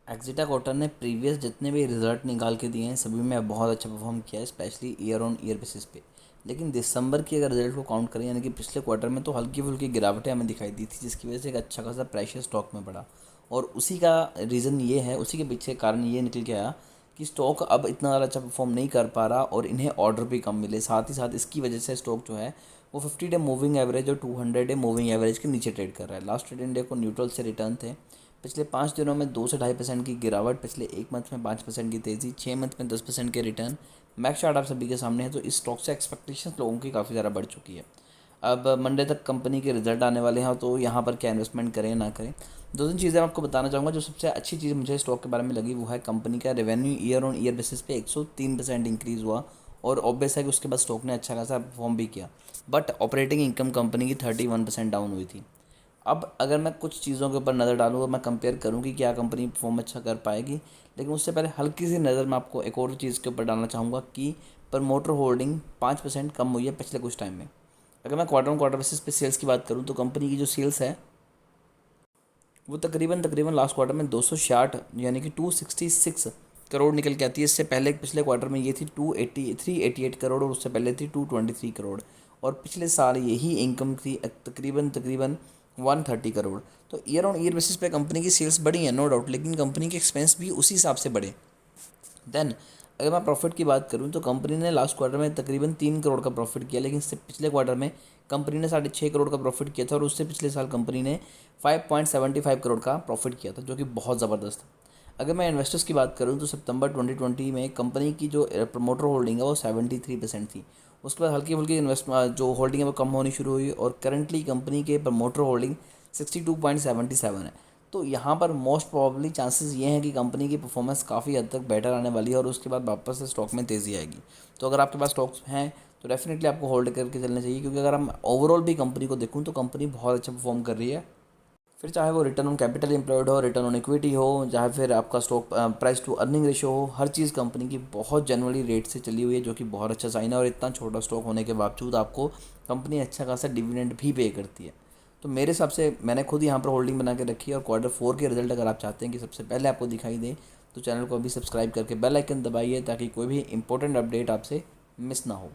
एक्जिटा cotton ने previous जितने भी रिजल्ट निकाल के दिए हैं सभी में बहुत अच्छा परफॉर्म किया है, specially year on year basis पे। लेकिन दिसंबर की अगर रिजल्ट को काउंट करें, यानी कि पिछले क्वार्टर में, तो हल्की फुल्की गिरावटें हमें दिखाई दी थी, जिसकी वजह से एक अच्छा खासा प्रेशर स्टॉक में पड़ा। और उसी का रीज़न ये है, उसी के पीछे कारण ये निकल के आया कि स्टॉक अब इतना ज़्यादा अच्छा परफॉर्म नहीं कर पा रहा और इन्हें ऑर्डर भी कम मिले। साथ ही साथ इसकी वजह से स्टॉक जो है वो 50 डे मूविंग एवरेज और 200 डे मूविंग एवरेज के नीचे ट्रेड कर रहा है। लास्ट ट्रेडिंग डे को न्यूट्रल से रिटर्न थे। पिछले 5 दिनों में 2 से 2.5% की गिरावट, पिछले एक मंथ में 5% की तेज़ी, 6 मंथ में 10% के रिटर्न। मैक्स चार्ट आप सभी के सामने है, तो इस स्टॉक से एक्सपेक्टेशंस लोगों की काफ़ी ज़्यादा बढ़ चुकी है। अब मंडे तक कंपनी के रिजल्ट आने वाले हैं, तो यहाँ पर क्या इन्वेस्टमेंट करें ना करें। दो तीन चीज़ें मैं आपको बताना चाहूँगा। जो सबसे अच्छी चीज़ मुझे स्टॉक के बारे में लगी वो है कंपनी का revenue year on year basis पे 103% इंक्रीज़ हुआ। और ऑब्वियस है कि उसके बाद स्टॉक ने अच्छा खासा परफॉर्म भी किया। बट ऑपरेटिंग इनकम कंपनी की 31% डाउन हुई थी। अब अगर मैं कुछ चीज़ों के ऊपर नज़र डालूँ और मैं कंपेयर करूँ कि क्या कंपनी परफॉर्म अच्छा कर पाएगी, लेकिन उससे पहले हल्की सी नज़र मैं आपको एक और चीज़ के ऊपर डालना चाहूँगा कि प्रमोटर होल्डिंग 5% कम हुई है पिछले कुछ टाइम में। अगर मैं क्वार्टर ऑन क्वार्टर बेसिस पे सेल्स की बात करूँ, तो कंपनी की जो सेल्स है वो तकरीबन तकरीबन लास्ट क्वार्टर में 266 यानी कि 266 करोड़ निकल के आती है। इससे पहले पिछले क्वार्टर में ये थी 388 करोड़, और उससे पहले थी 223 करोड़। और पिछले साल यही इनकम थी तकरीबन तकरीबन 130 करोड़। तो ईयर ऑन ईयर बेसिस पे कंपनी की सेल्स बढ़ी हैं, नो डाउट, लेकिन कंपनी के एक्सपेंस भी उसी हिसाब से बढ़े। देन अगर मैं प्रॉफिट की बात करूं, तो कंपनी ने लास्ट क्वार्टर में तकरीबन 3 करोड़ का प्रॉफिट किया, लेकिन इससे पिछले क्वार्टर में कंपनी ने 6.5 करोड़ का प्रॉफिट किया था, और उससे पिछले साल कंपनी ने 5.75 करोड़ का प्रॉफिट किया था, जो कि बहुत ज़बरदस्त था। अगर मैं इन्वेस्टर्स की बात करूं, तो सितंबर 2020 में कंपनी की जो प्रमोटर होल्डिंग है वो 73% थी। उसके बाद हल्की फुल्की इन्वेस्ट जो होल्डिंग है वो कम होनी शुरू हुई, और करंटली कंपनी के प्रमोटर होल्डिंग 62.77 है। तो यहाँ पर मोस्ट प्रोबेबली चांसेस ये हैं कि कंपनी की परफॉर्मेंस काफ़ी हद तक बेटर आने वाली है, और उसके बाद वापस से स्टॉक में तेज़ी आएगी। तो अगर आपके पास स्टॉक्स हैं तो डेफिनेटली आपको होल्ड करके चलना चाहिए, क्योंकि अगर हम ओवरऑल भी कंपनी को देखूँ तो कंपनी बहुत अच्छा परफॉर्म कर रही है। फिर चाहे वो रिटर्न ऑन कैपिटल एम्प्लॉयड हो, रिटर्न ऑन इक्विटी हो, चाहे फिर आपका stock price to earning ratio हो, हर चीज़ कंपनी की बहुत जनरली रेट से चली हुई है, जो कि बहुत अच्छा साइन है। और इतना छोटा स्टॉक होने के बावजूद आपको कंपनी अच्छा खासा डिविडेंड भी पे करती है। तो मेरे हिसाब से मैंने खुद यहाँ पर होल्डिंग बना के रखी है, और क्वार्टर 4 के रिजल्ट अगर आप चाहते हैं कि सबसे पहले आपको दिखाई दे, तो चैनल को अभी सब्सक्राइब करके बेल आइकन दबाइए, ताकि कोई भी इंपॉर्टेंट अपडेट आपसे मिस ना हो।